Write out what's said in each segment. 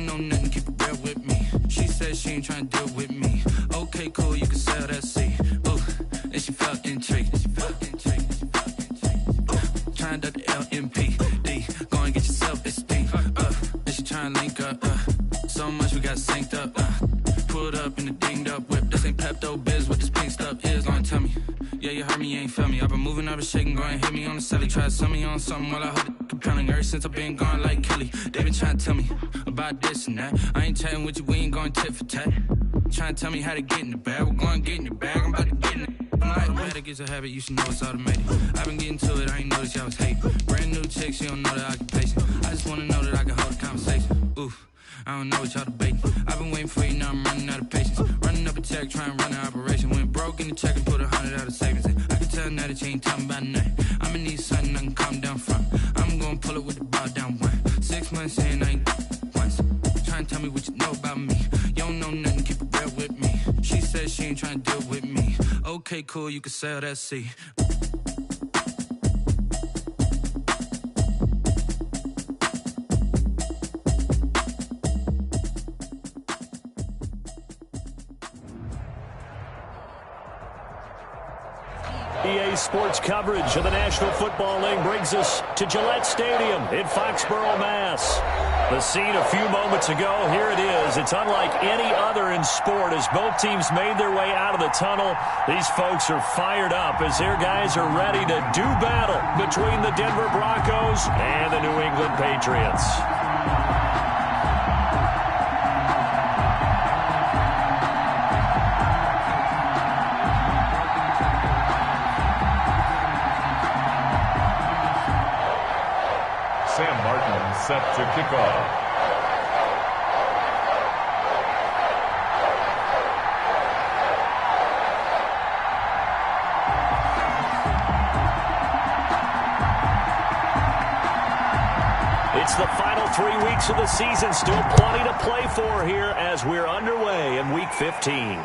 don't know nothing, keep it real with me. She said she ain't trying to deal with me. Okay, cool, you can sell that seat. Ooh, and she felt intrigued. Trying to the LMPD. Go and get yourself esteem. And she trying to link up. So much we got synced up. Pulled up in the dinged up whip. This ain't Pepto Biz, what this pink stuff is. Long tell me. Yeah, you heard me, you ain't felt me. I've been moving, I've been shaking, go and hit me on the celly. Try to sell me on something while I hold it compelling. Ever since I've been gone like Kelly, they been trying to tell me about this and that. I ain't chatting with you, we ain't going tit for tat. Trying to tell me how to get in the bag. We're going to get in the bag, I'm about to get in it. I'm like, automatic is a habit, you should know it's automated. I've been getting to it, I ain't noticed y'all was hating. Brand new chick, she don't know the occupation. I just wanna know that I can hold a conversation. Oof, I don't know what y'all debating. I've been waiting for you, now I'm running out of patience. Running up a check, trying to run an operation. Went broke in the check and put 100 out of savings in. I can tell now that you ain't talking about nothing. I'ma need something I can calm down from. I'm gonna pull it with the ball down one. 6 months in, I ain't once. Trying to tell me what you know about me. You don't know nothing, keep it real with me. She said she ain't trying to deal with me. Okay, cool, you can sell that seat. EA Sports coverage of the National Football League brings us to Gillette Stadium in Foxborough, Mass. The scene a few moments ago, here it is. It's unlike any other in sport as both teams made their way out of the tunnel. These folks are fired up as their guys are ready to do battle between the Denver Broncos and the New England Patriots. Sam Martin set to kick off. It's the final 3 weeks of the season. Still plenty to play for here as we're underway in Week 15.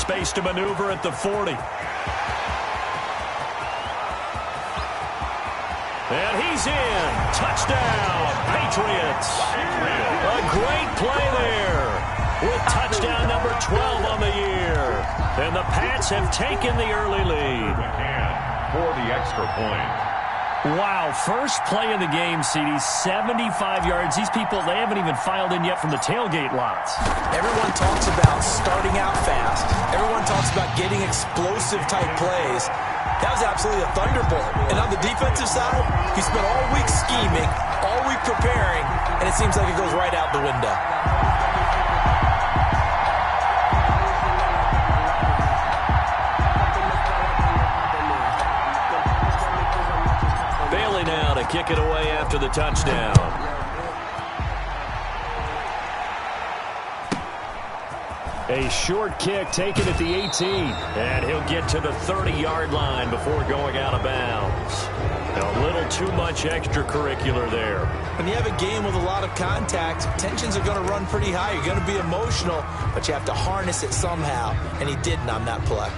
Space to maneuver at the 40. And he's in. Touchdown, Patriots. A great play there with touchdown number 12 on the year. And the Pats have taken the early lead. For the extra point. Wow, first play of the game, CD, 75 yards. These people, they haven't even filed in yet from the tailgate lots. Everyone talks about starting out fast. Everyone talks about getting explosive-type plays. That was absolutely a thunderbolt. And on the defensive side, he spent all week scheming, all week preparing, and it seems like it goes right out the window. Bailey now to kick it away after the touchdown. A short kick taken at the 18. And he'll get to the 30-yard line before going out of bounds. A little too much extracurricular there. When you have a game with a lot of contact, tensions are going to run pretty high. You're going to be emotional, but you have to harness it somehow, and he didn't on that play.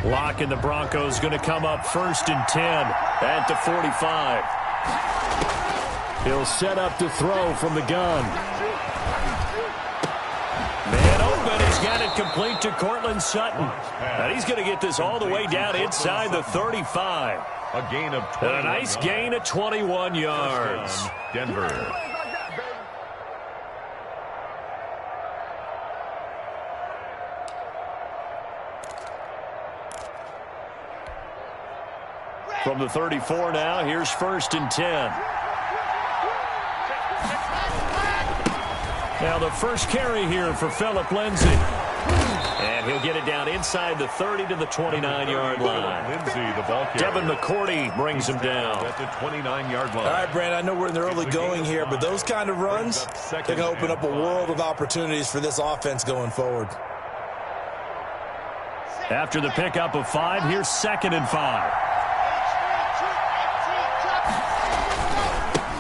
Lock and the Broncos going to come up 1st and 10 at the 45. He'll set up to throw from the gun. Man open. He's got it complete to Cortland Sutton. And he's going to get this all the way down inside the 35. A gain of 21. A nice gain of 21 yards. Denver. From the 34 now, here's 1st and 10. Now the first carry here for Phillip Lindsay. And he'll get it down inside the 30 to the 29-yard line. Lindsay, the ball carrier. Devin McCourty brings him down. At the 29-yard line. All right, Brand, I know we're in the early going here, but those kind of runs, they're going to open up a world of opportunities for this offense going forward. After the pickup of 5, here's 2nd and 5.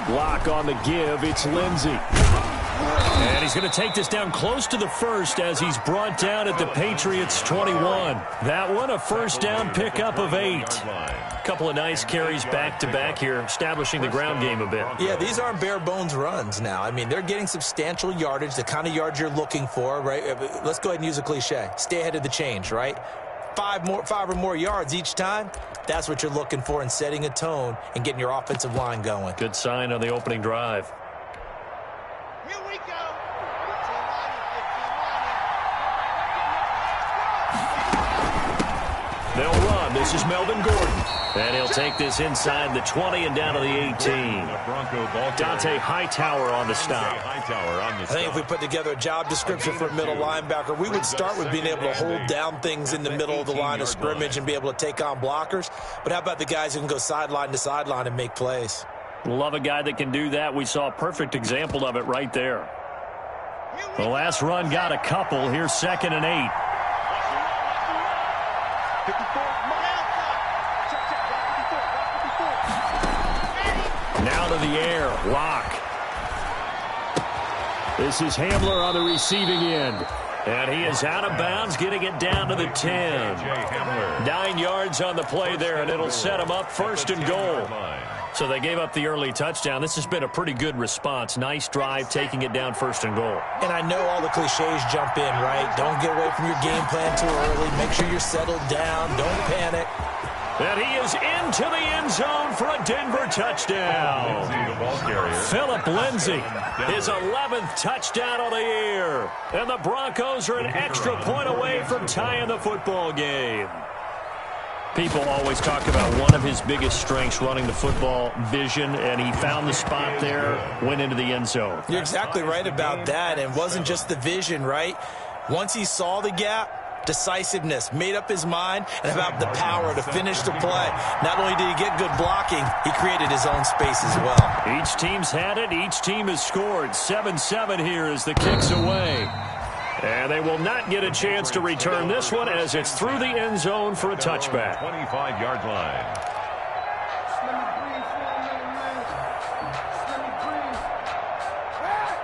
Lock on the give. It's Lindsay. And he's going to take this down close to the 1st as he's brought down at the Patriots' 21. That one, a 1st down pickup of 8. A couple of nice carries back-to-back here, establishing the ground game a bit. Yeah, these aren't bare-bones runs now. I mean, they're getting substantial yardage, the kind of yards you're looking for, right? Let's go ahead and use a cliche. Stay ahead of the change, right? 5 or more yards each time. That's what you're looking for in setting a tone and getting your offensive line going. Good sign on the opening drive. Here we go. They'll run. This is Melvin Gordon. And he'll take this inside the 20 and down to the 18. Dante Hightower on the stop. I think if we put together a job description for a middle linebacker, we would start with being able to hold down things in the middle of the line of scrimmage and be able to take on blockers. But how about the guys who can go sideline to sideline and make plays? Love a guy that can do that. We saw a perfect example of it right there. The last run got a couple. Here's 2nd and 8. Now to the air. Lock. This is Hamler on the receiving end. And he is out of bounds, getting it down to the 10. 9 yards on the play there, and it'll set him up 1st and goal. So they gave up the early touchdown. This has been a pretty good response. Nice drive, taking it down 1st and goal. And I know all the cliches jump in, right? Don't get away from your game plan too early. Make sure you're settled down. Don't panic. And he is into the end zone for a Denver touchdown. Phillip Lindsay, his 11th touchdown of the year. And the Broncos are an extra point away from tying the football game. People always talk about one of his biggest strengths, running the football, vision, and he found the spot there, went into the end zone. You're exactly right about that, and it wasn't just the vision, right? Once he saw the gap, decisiveness, made up his mind, and about the power to finish the play. Not only did he get good blocking, he created his own space as well. Each team's had it. Each team has scored. 7-7 here as the kick's away. And they will not get a chance to return this one as it's through the end zone for a touchback. 25-yard line.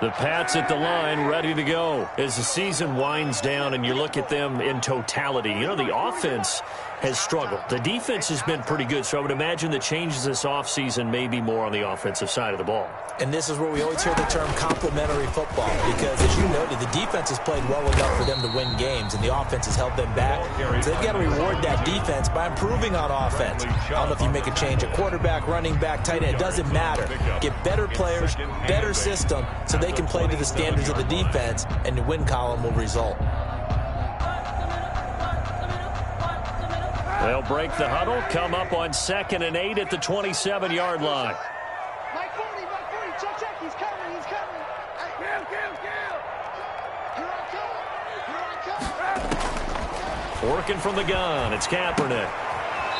The Pats at the line, ready to go. As the season winds down and you look at them in totality, you know, the offense has struggled. The defense has been pretty good, so I would imagine the changes this offseason may be more on the offensive side of the ball. And this is where we always hear the term complementary football, because as you noted, the defense has played well enough for them to win games, and the offense has held them back. So they've got to reward that defense by improving on offense. I don't know if you make a change, a quarterback, running back, tight end, it doesn't matter. Get better players, better system, so they can play to the standards of the defense, and the win column will result. They'll break the huddle, come up on 2nd and 8 at the 27-yard line. Mike 40, check, he's coming. Here I come. Working from the gun, it's Kaepernick.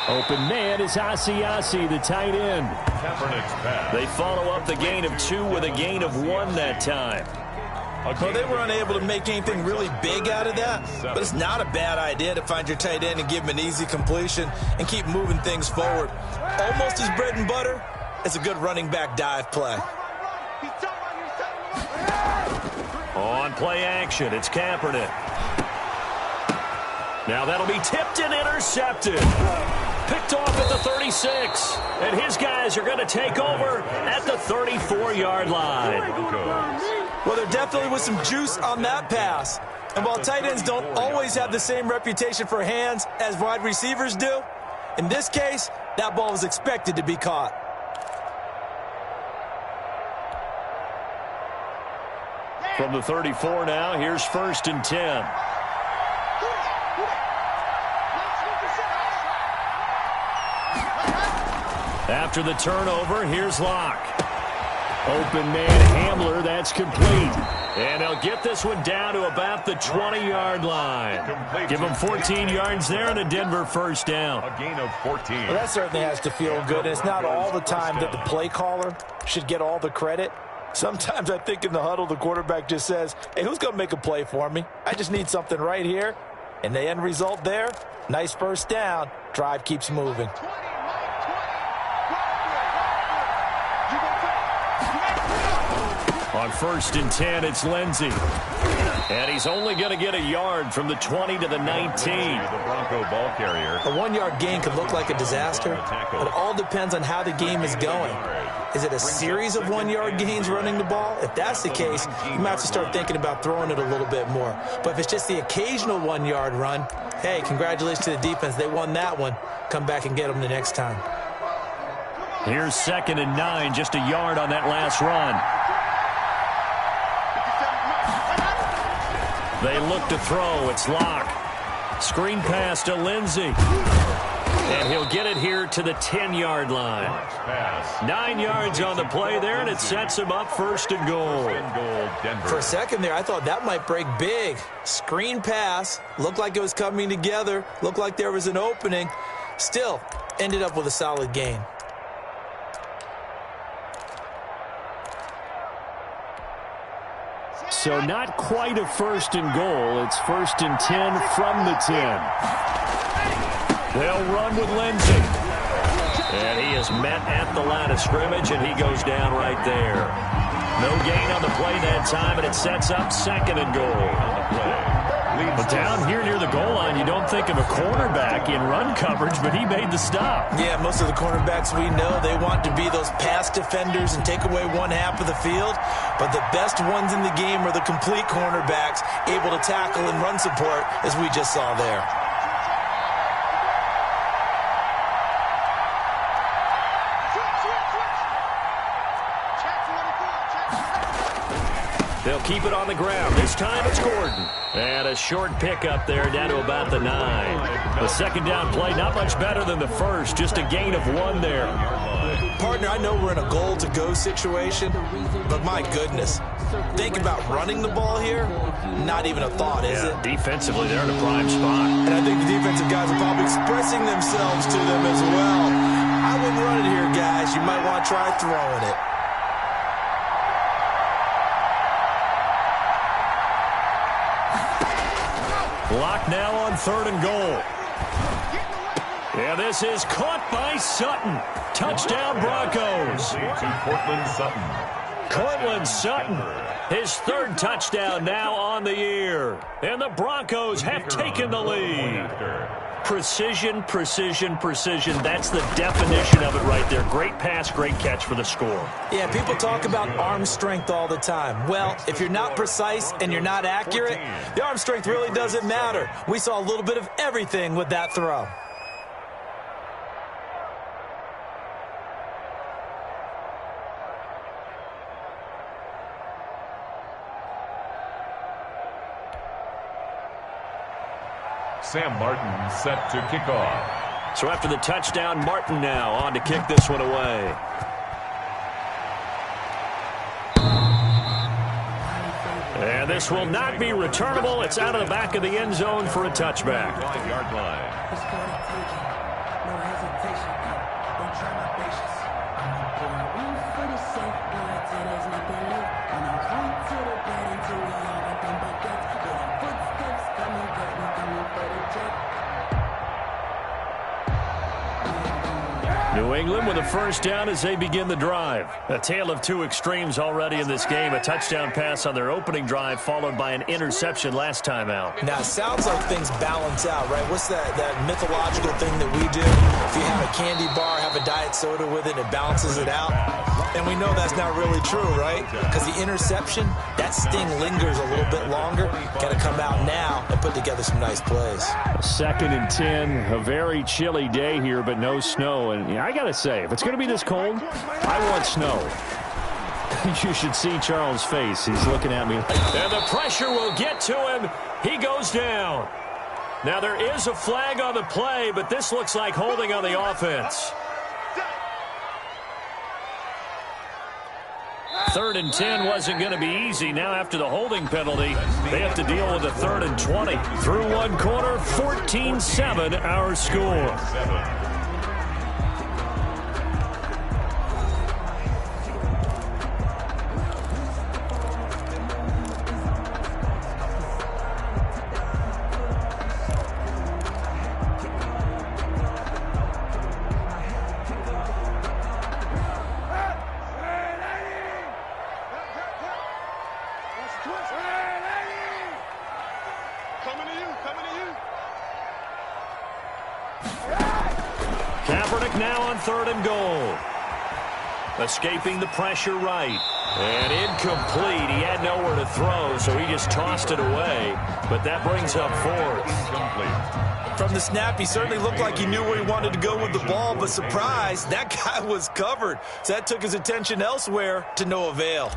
Open man is Asiasi, the tight end. Kaepernick's pass. They follow up the gain of 2 with a gain of 1 that time. Well, they were unable to make anything really big out of that, but it's not a bad idea to find your tight end and give him an easy completion and keep moving things forward. Almost his bread and butter, it's a good running back dive play. On play action, it's Kaepernick. Now that'll be tipped and intercepted. Picked off at the 36. And his guys are going to take over at the 34-yard line. Well, there definitely was some juice on that pass. And while tight ends don't always have the same reputation for hands as wide receivers do, in this case, that ball was expected to be caught. From the 34 now, here's 1st and 10. After the turnover, here's Locke. Open man Hamler, that's complete. And they'll get this one down to about the 20-yard line. Give them 14 yards there and a Denver first down. A gain of 14. Well, that certainly has to feel good. It's not all the time that the play caller should get all the credit. Sometimes I think in the huddle, the quarterback just says, hey, who's going to make a play for me? I just need something right here. And the end result there, nice first down. Drive keeps moving. On 1st and 10, it's Lindsey. And he's only going to get a yard from the 20 to the 19. The Bronco ball carrier. A 1-yard gain could look like a disaster, but it all depends on how the game is going. Is it a series of 1-yard gains running the ball? If that's the case, you might have to start thinking about throwing it a little bit more. But if it's just the occasional 1-yard run, hey, congratulations to the defense. They won that one. Come back and get them the next time. Here's 2nd and 9, just a yard on that last run. They look to throw. It's Locke. Screen pass to Lindsey. And he'll get it here to the 10-yard line. 9 yards on the play there, and it sets him up 1st and goal. For a second there, I thought that might break big. Screen pass. Looked like it was coming together. Looked like there was an opening. Still, ended up with a solid gain. So not quite a 1st and goal. It's 1st and 10 from the 10. They'll run with Lindsey. And he is met at the line of scrimmage, and he goes down right there. No gain on the play that time, and it sets up 2nd and goal. But down here near the goal line, you don't think of a cornerback in run coverage, but he made the stop. Yeah, most of the cornerbacks we know, they want to be those pass defenders and take away one half of the field. But the best ones in the game are the complete cornerbacks, able to tackle and run support, as we just saw there. They'll keep it on the ground. This time it's Gordon. And a short pickup there down to about the 9. The 2nd down play, not much better than the first. Just a gain of 1 there. Partner, I know we're in a goal-to-go situation, but my goodness. Think about running the ball here. Not even a thought, is it? Defensively, they're in a prime spot. And I think the defensive guys are probably expressing themselves to them as well. I wouldn't run it here, guys. You might want to try throwing it. Lock now on 3rd and goal. Yeah, this is caught by Sutton. Touchdown, Broncos. Cortland Sutton, his 3rd touchdown now on the year. And the Broncos have taken the lead. Precision, precision, precision. That's the definition of it right there. Great pass, great catch for the score. Yeah, people talk about arm strength all the time. Well, if you're not precise and you're not accurate, the arm strength really doesn't matter. We saw a little bit of everything with that throw. Sam Martin set to kick off. So after the touchdown, Martin now on to kick this one away. And this will not be returnable. It's out of the back of the end zone for a touchback. 5-yard line. New England with a first down as they begin the drive. A tale of two extremes already in this game. A touchdown pass on their opening drive followed by an interception last time out. Now, it sounds like things balance out, right? What's that mythological thing that we do? If you have a candy bar, have a diet soda with it, it balances it out. And we know that's not really true, right? Because the interception, that sting lingers a little bit longer. Got to come out now and put together some nice plays. 2nd and 10, a very chilly day here, but no snow. And I got to say, if it's going to be this cold, I want snow. You should see Charles' face. He's looking at me. And the pressure will get to him. He goes down. Now, there is a flag on the play, but this looks like holding on the offense. 3rd and 10 wasn't going to be easy. Now after the holding penalty, they have to deal with a 3rd and 20. Through one quarter, 14-7 our score. Now on 3rd and goal. Escaping the pressure right. And incomplete. He had nowhere to throw, so he just tossed it away. But that brings up 4th. From the snap, he certainly looked like he knew where he wanted to go with the ball, but surprise, that guy was covered. So that took his attention elsewhere to no avail.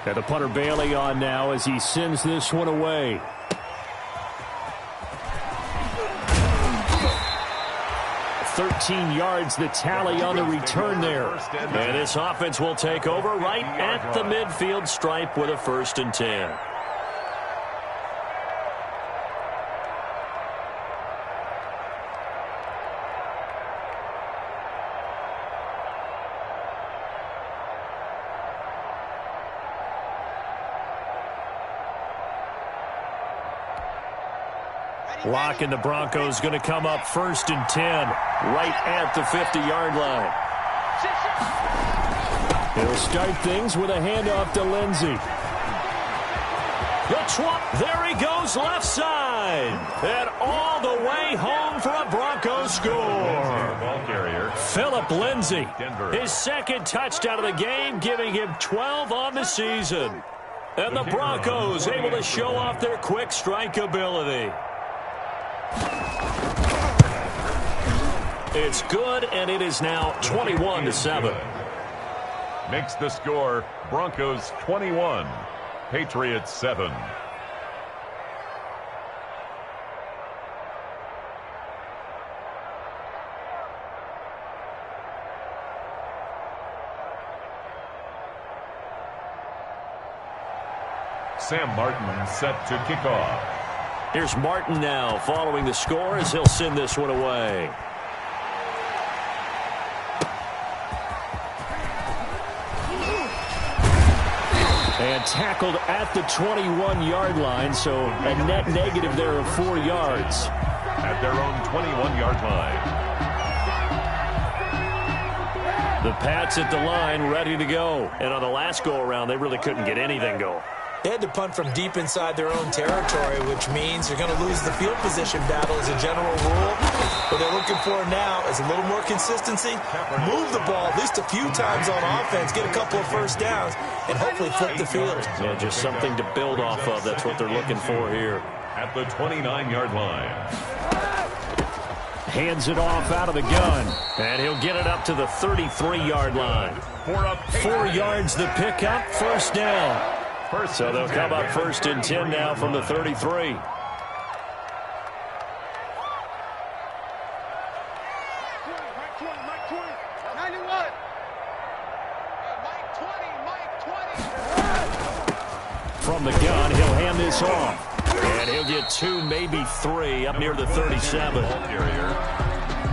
And the punter Bailey on now as he sends this one away. 13 yards the tally on the return there. And this offense will take over right at the midfield stripe with a 1st and 10. Lock and the Broncos going to come up 1st and 10 right at the 50-yard line. He'll start things with a handoff to Lindsey. There he goes left side. And all the way home for a Broncos score. Phillip Lindsey, his 2nd touchdown of the game, giving him 12 on the season. And the Broncos able to show off their quick strike ability. It's good, and it is now 21-7. Makes the score Broncos 21, Patriots 7. Sam Martin set to kick off. Here's Martin now following the score as he'll send this one away. And tackled at the 21-yard line, so a net negative there of 4 yards. At their own 21-yard line. The Pats at the line ready to go. And on the last go-around, they really couldn't get anything going. They had to punt from deep inside their own territory, which means you're going to lose the field position battle as a general rule. What they're looking for now is a little more consistency, move the ball at least a few times on offense, get a couple of first downs, and hopefully flip the field. Yeah, just something to build off of. That's what they're looking for here. At the 29-yard line. Hands it off out of the gun. And he'll get it up to the 33-yard line. 4 yards the pickup, first down. So they'll come up 1st and 10 now from the 33. From the gun, he'll hand this off. And he'll get 2, maybe 3, up near the 37.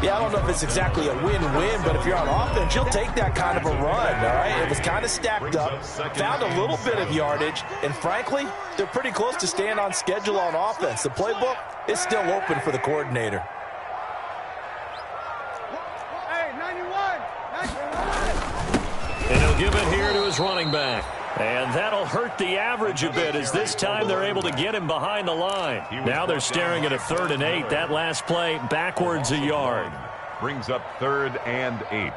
Yeah, Yeah, I don't know if it's exactly a win-win, but if you're on offense, you'll take that kind of a run, all right? It was kind of stacked up, found a little bit of yardage, and frankly, they're pretty close to staying on schedule on offense. The playbook is still open for the coordinator. Hey, 91! And he'll give it here to his running back. And that'll hurt the average a bit as this time they're able to get him behind the line. Now they're staring at a 3rd and 8. That last play backwards a yard. Brings up 3rd and 8.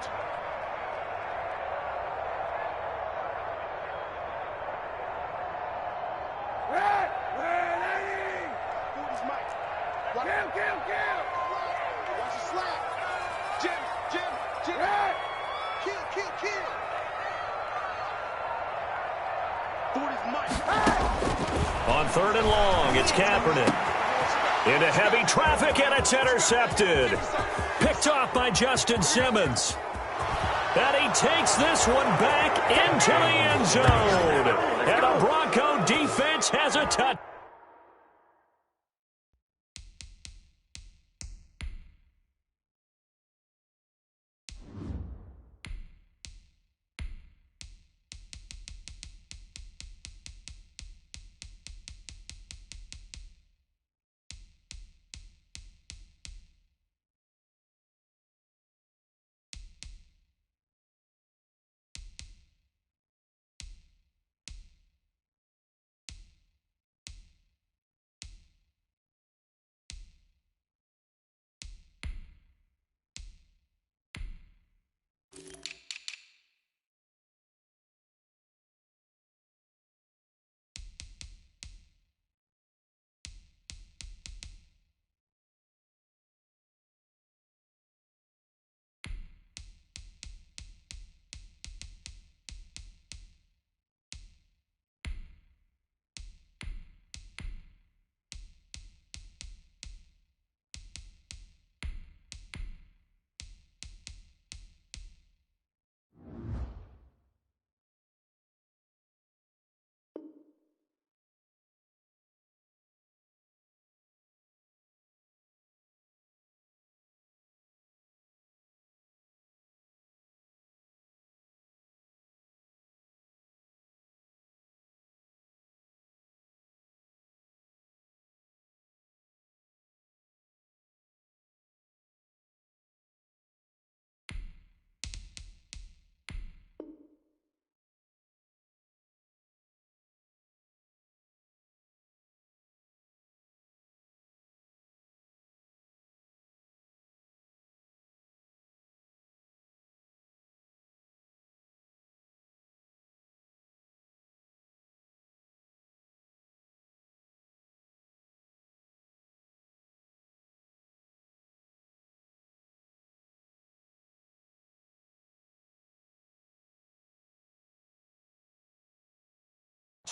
On 3rd and long, it's Kaepernick. Into heavy traffic, and it's intercepted. Picked off by Justin Simmons. And he takes this one back into the end zone. And the Bronco defense has a touch.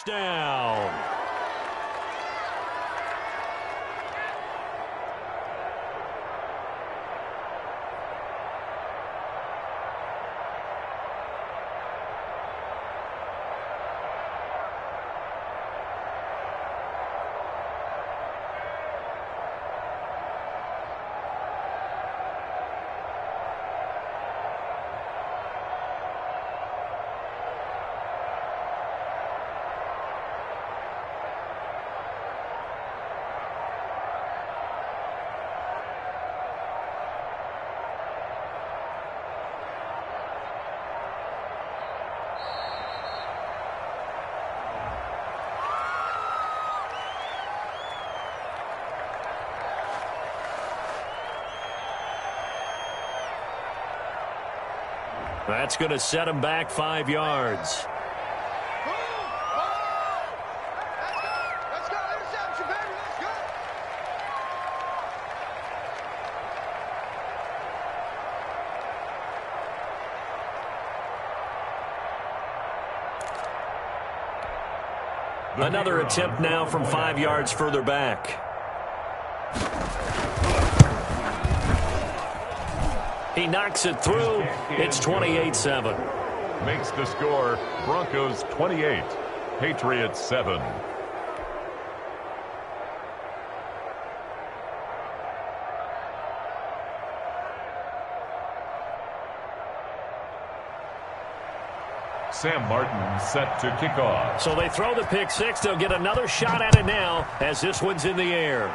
Down. That's going to set him back 5 yards. Let's go, interception, baby, let's go. Another attempt now from 5 yards further back. He knocks it through. It's 28-7. Makes the score Broncos 28, Patriots 7. Sam Martin set to kick off. So they throw the pick six. They'll get another shot at it now as this one's in the air.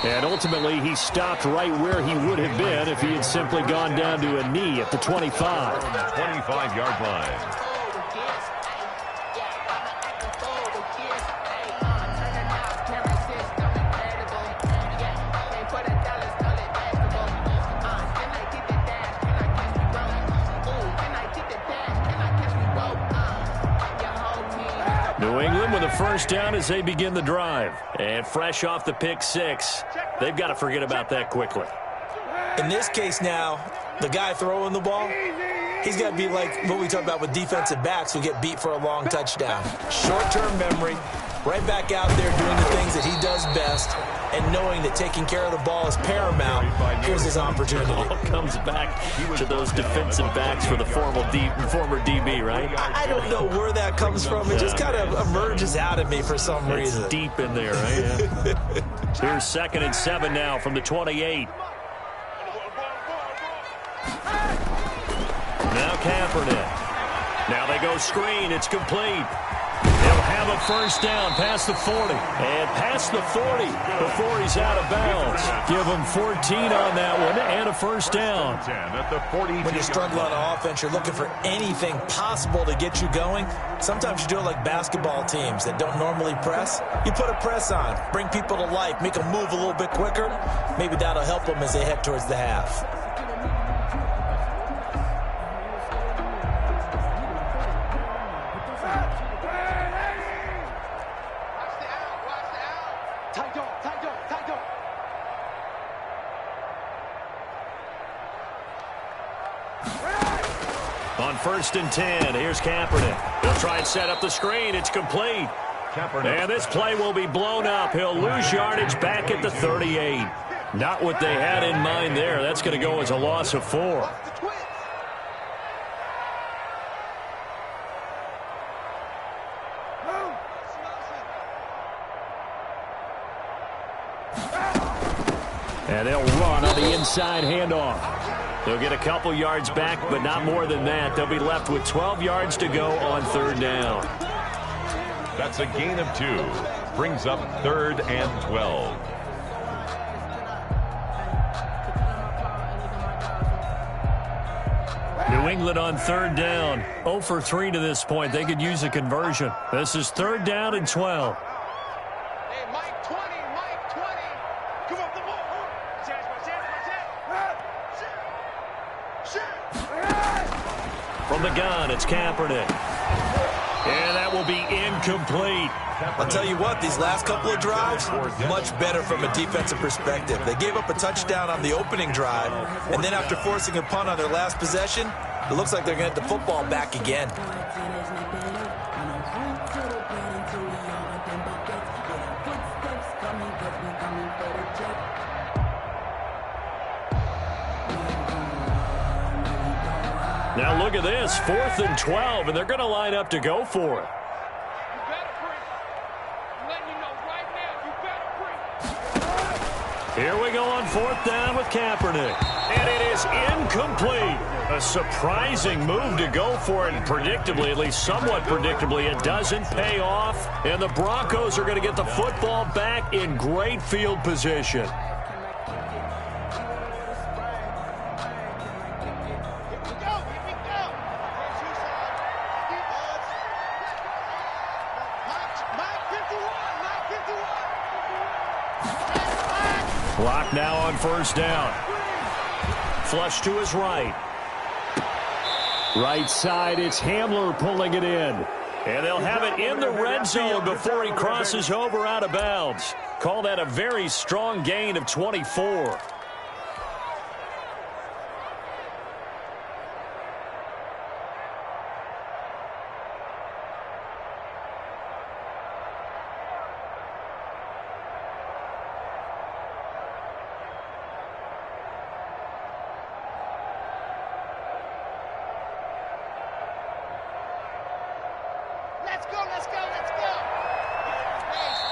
And ultimately, he stopped right where he would have been if he had simply gone down to a knee at the 25. 25-yard line. New England with a first down as they begin the drive. And fresh off the pick six, they've got to forget about that quickly. In this case now, the guy throwing the ball, he's got to be like what we talk about with defensive backs who get beat for a long touchdown. Short-term memory, right back out there doing the things that he does best, and knowing that taking care of the ball is paramount. Here's his opportunity. It all comes back to those defensive backs for the former DB, right? I don't know where that comes from. It just kind of emerges out of me for some reason. It's deep in there, right? Yeah. Here's 2nd and 7 now from the 28. Now Kaepernick. Now they go screen. It's complete. He'll have a first down past the 40. And past the 40 before he's out of bounds. Give him 14 on that one and a first down. When you struggle on offense, you're looking for anything possible to get you going. Sometimes you do it like basketball teams that don't normally press. You put a press on, bring people to life, make them move a little bit quicker. Maybe that'll help them as they head towards the half. On 1st and 10, here's Kaepernick. He'll try and set up the screen. It's complete. And this play will be blown up. He'll lose yardage back at the 38. Not what they had in mind there. That's going to go as a loss of 4. And they'll run on the inside handoff. They'll get a couple yards back, but not more than that. They'll be left with 12 yards to go on 3rd down. That's a gain of 2. Brings up 3rd and 12. New England on 3rd down. 0 for 3 to this point. They could use a conversion. This is 3rd down and 12. Hey, Mike 20, Mike 20. Come up the ball. From the gun, it's Kaepernick. And that will be incomplete. I'll tell you what, these last couple of drives, much better from a defensive perspective. They gave up a touchdown on the opening drive, and then after forcing a punt on their last possession, it looks like they're going to get the football back again. Now look at this, 4th and 12, and they're going to line up to go for it. Here we go on 4th down with Kaepernick. And it is incomplete. A surprising move to go for it, and predictably, at least somewhat predictably, it doesn't pay off. And the Broncos are going to get the football back in great field position. Clock now on 1st down. Flush to his right. Right side, it's Hamler pulling it in. And they'll have it in the red zone before he crosses over out of bounds. Call that a very strong gain of 24.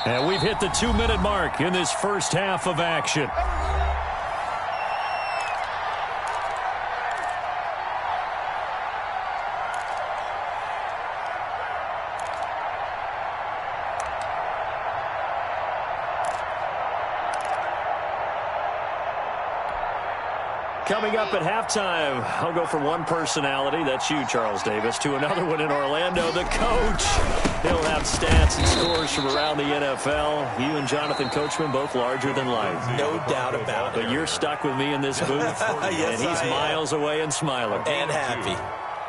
And we've hit the 2-minute mark in this first half of action. Coming up at halftime, I'll go from one personality, that's you, Charles Davis, to another one in Orlando, the coach. He'll have stats and scores from around the NFL. You and Jonathan Coachman, both larger than life. No doubt about it. But you're stuck with me in this booth, yes, and he's miles away and smiling. And happy.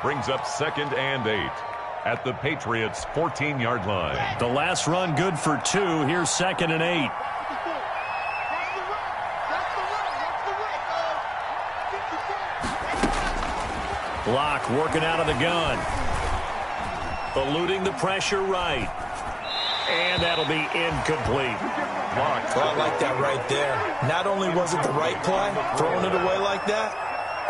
Brings up 2nd and 8 at the Patriots' 14-yard line. The last run good for 2. Here's 2nd and 8. Block working out of the gun. Eluding the pressure right. And that'll be incomplete. Blocked. Well, I like that right there. Not only was it the right play, throwing it away like that,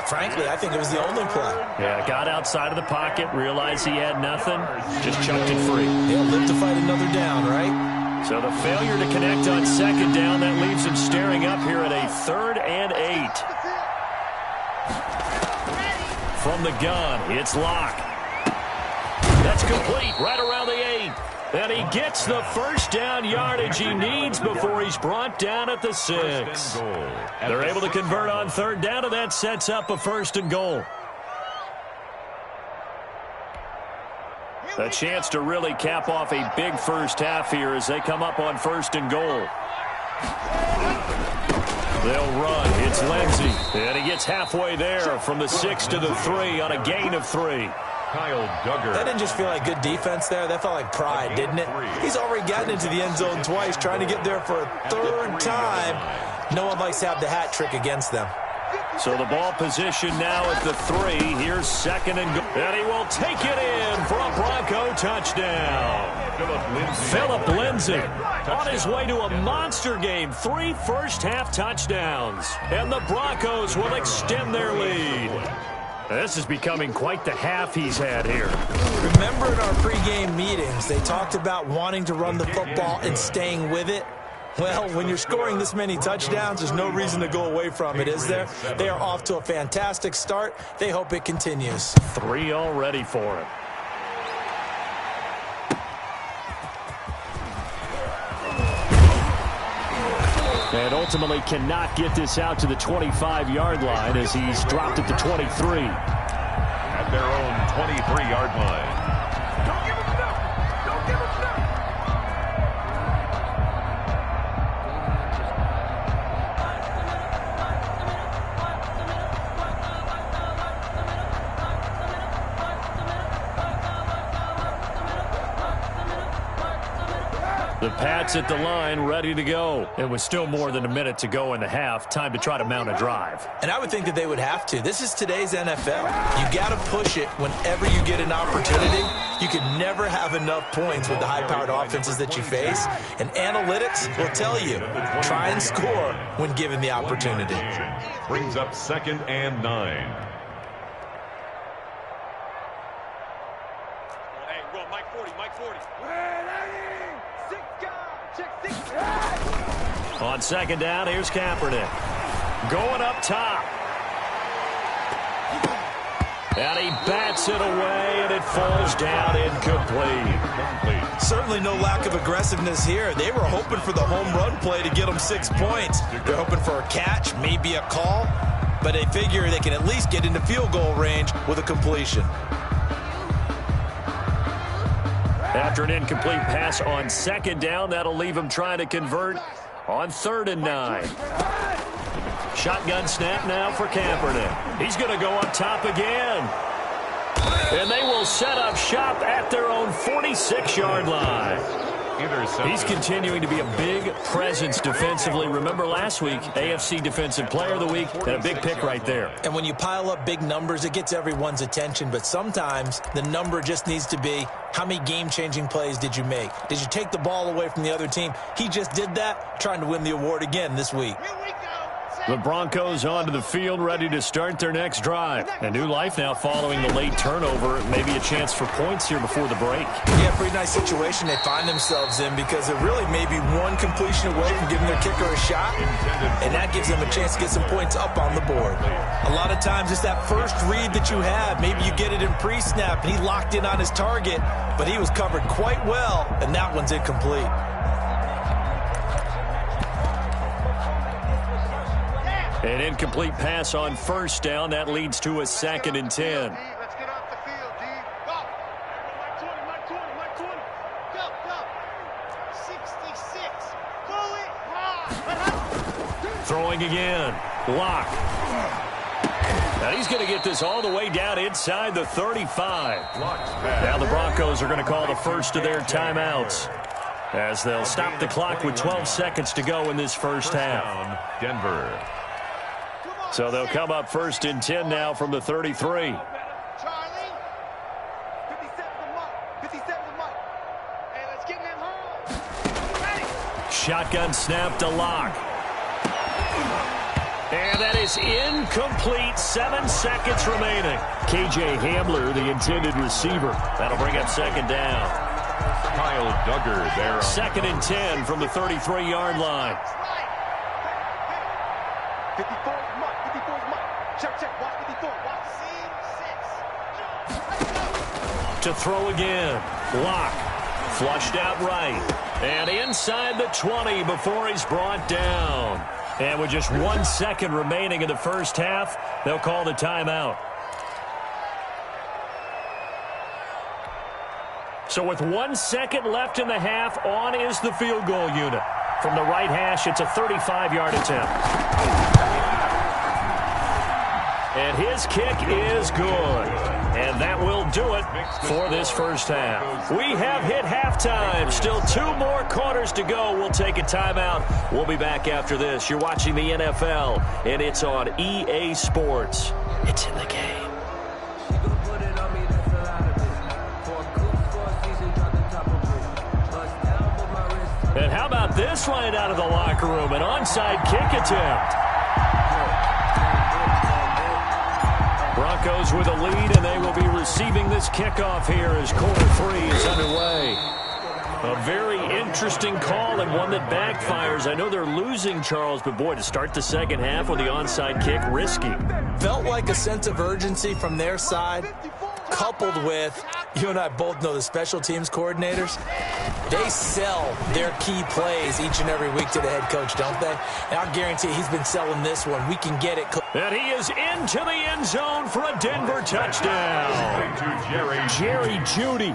frankly, I think it was the only play. Yeah, got outside of the pocket, realized he had nothing, just chucked it free. He'll live to fight another down, right? So the failure to connect on 2nd down, that leaves him staring up here at a 3rd and 8. From the gun, it's Locke. That's complete right around the 8. And he gets the first down yardage he needs before he's brought down at the 6. They're able to convert on 3rd down, and that sets up a 1st and goal. A chance to really cap off a big first half here as they come up on 1st and goal. They'll run. It's Lindsey. And he gets halfway there from the 6 to the 3 on a gain of 3. Kyle Duggar. That didn't just feel like good defense there. That felt like pride, didn't it? He's already gotten into the end zone twice, trying to get there for a 3rd time. No one likes to have the hat trick against them. So the ball position now at the 3. Here's 2nd and goal. And he will take it in for a Bronco touchdown. Phillip Lindsay on his way to a monster game. 3 first-half touchdowns. And the Broncos will extend their lead. This is becoming quite the half he's had here. Remember in our pregame meetings, they talked about wanting to run the football and staying with it? Well, when you're scoring this many touchdowns, there's no reason to go away from it, is there? They are off to a fantastic start. They hope it continues. 3 already for him. And ultimately cannot get this out to the 25-yard line as he's dropped at the 23. At their own 23-yard line. Don't give him enough. Don't give him enough. The Pats at the line, ready to go. It was still more than a minute to go in the half. Time to try to mount a drive. And I would think that they would have to. This is today's NFL. You got to push it whenever you get an opportunity. You can never have enough points with the high-powered offenses that you face. And analytics will tell you, try and score when given the opportunity. Brings up 2nd and 9. Hey, run, Mike 40, Mike 40. On 2nd down, here's Kaepernick. Going up top. And he bats it away, and it falls down incomplete. Certainly no lack of aggressiveness here. They were hoping for the home run play to get them 6 points. They're hoping for a catch, maybe a call, but they figure they can at least get into field goal range with a completion. After an incomplete pass on 2nd down, that'll leave him trying to convert on 3rd and 9. Shotgun snap now for Kaepernick. He's going to go up top again. And they will set up shop at their own 46-yard line. He's continuing to be a big presence defensively. Remember last week, AFC Defensive Player of the Week, and a big pick right there. And when you pile up big numbers, it gets everyone's attention. But sometimes the number just needs to be, how many game-changing plays did you make? Did you take the ball away from the other team? He just did that, trying to win the award again this week. The Broncos onto the field, ready to start their next drive. A new life now following the late turnover. Maybe a chance for points here before the break. Yeah, pretty nice situation they find themselves in because they're really maybe one completion away from giving their kicker a shot, and that gives them a chance to get some points up on the board. A lot of times it's that first read that you have. Maybe you get it in pre-snap, and he locked in on his target, but he was covered quite well, and that one's incomplete. An incomplete pass on first down. That leads to a 2nd and 10. Let's get off the field, D. Go. Mike 20. Go. 66. Pull it hard. Throwing again. Lock. And he's going to get this all the way down inside the 35. Now the Broncos are going to call the first of their timeouts, as they'll stop the clock with 12 seconds to go in this first half. Denver. So they'll come up 1st and 10 now from the 33. Charlie. 57 mark. 57 mark. Hey, let's get in that hole. Ready. Shotgun snap to Lock. And that is incomplete. 7 seconds remaining. KJ Hamler, the intended receiver. That'll bring up 2nd down. Kyle Duggar there. 2nd and 10 from the 33-yard line. 54 mark. 54 mark. Check. Watch 54. Watch. C6. To throw again. Lock. Flushed out right. And inside the 20 before he's brought down. And with just 1 second remaining in the first half, they'll call the timeout. So with 1 second left in the half, on is the field goal unit. From the right hash, it's a 35-yard attempt. And his kick is good. And that will do it for this first half. We have hit halftime. Still 2 more quarters to go. We'll take a timeout. We'll be back after this. You're watching the NFL, and it's on EA Sports. It's in the game. And how about this right out of the locker room? An onside kick attempt. Broncos with a lead, and they will be receiving this kickoff here as quarter 3 is underway. A very interesting call and one that backfires. I know they're losing, Charles, but boy, to start the second half with the onside kick, risky. Felt like a sense of urgency from their side, coupled with, you and I both know the special teams coordinators, they sell their key plays each and every week to the head coach, don't they? And I guarantee he's been selling this one. We can get it. And he is into the end zone for a Denver touchdown. Jerry Jeudy,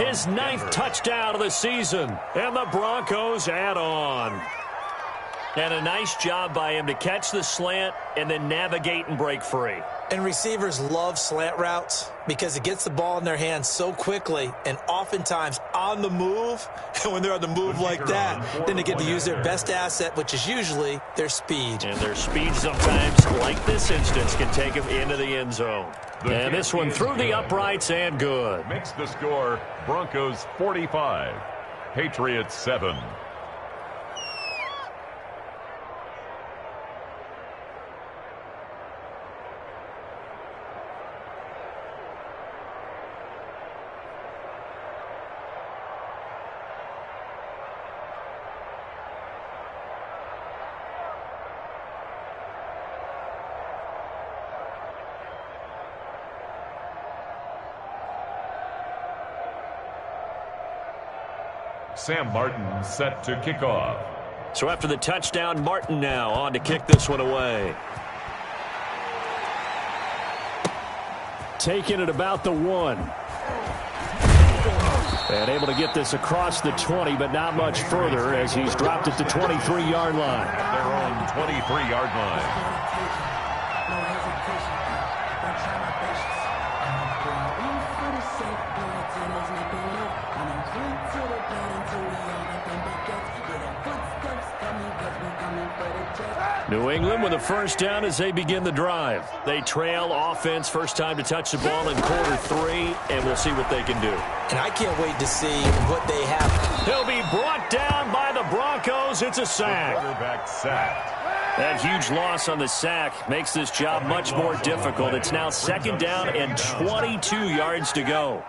his 9th touchdown of the season. And the Broncos add on. And a nice job by him to catch the slant and then navigate and break free. And receivers love slant routes because it gets the ball in their hands so quickly and oftentimes on the move. And when they're on the move like that, then they get to use their best asset, which is usually their speed. And their speed sometimes, like this instance, can take them into the end zone. And this one through the uprights and good. Makes the score Broncos 45, Patriots 7. Sam Martin set to kick off. So after the touchdown, Martin now on to kick this one away. Taking it about the 1. And able to get this across the 20, but not much further as he's dropped it to 23-yard line. At their own 23-yard line. New England with a first down as they begin the drive. They trail offense, first time to touch the ball in quarter 3, and we'll see what they can do. And I can't wait to see what they have. He'll be brought down by the Broncos. It's a sack. Quarterback sacked. That huge loss on the sack makes this job much more difficult. It's now 2nd down and 22 yards to go.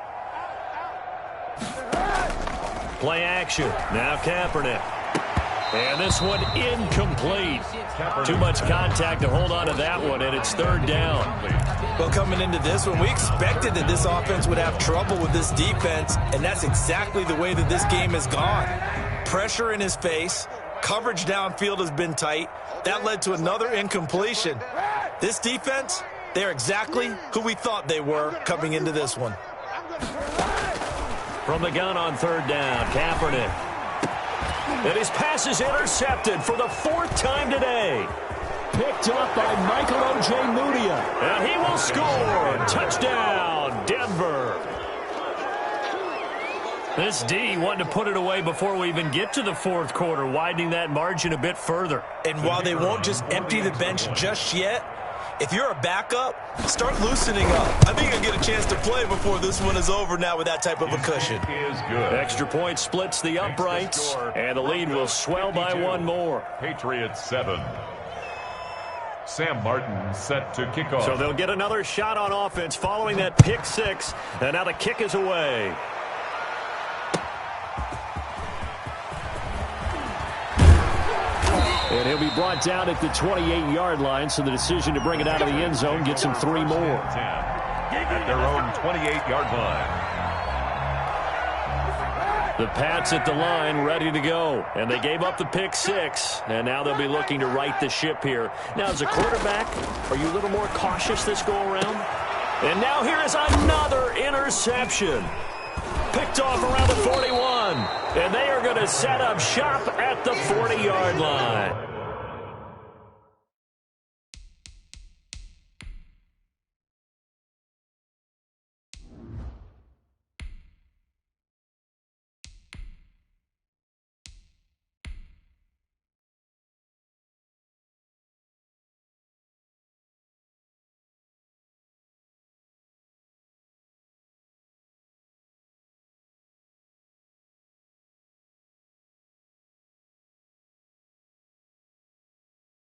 Play action. Now Kaepernick. And this one incomplete. Too much contact to hold on to that one, and it's 3rd down. Well, coming into this one, we expected that this offense would have trouble with this defense, and that's exactly the way that this game has gone. Pressure in his face, Coverage downfield has been tight. That led to another incompletion. This defense, they're exactly who we thought they were coming into this one. From the gun on third down, Kaepernick. And his pass is intercepted for the fourth time today. Picked up by Michael Ojemudia. And he will score. Touchdown, Denver. This D wanting to put it away before we even get to the fourth quarter, widening that margin a bit further. And while they won't just empty the bench just yet, if you're a backup, start loosening up. I think you'll get a chance to play before this one is over now with that type of a cushion. Extra point splits the uprights, and the lead will swell by one more. Patriots 7. Sam Martin set to kick off. So they'll get another shot on offense following that pick six, and now the kick is away. And he'll be brought down at the 28-yard line, so the decision to bring it out of the end zone gets him 3 more. At their own 28-yard line. The Pats at the line ready to go. And they gave up the pick six, and now they'll be looking to right the ship here. Now, as a quarterback, are you a little more cautious this go-around? And now here is another interception. Picked off around the 41. And they are going to set up shop at the 40-yard line.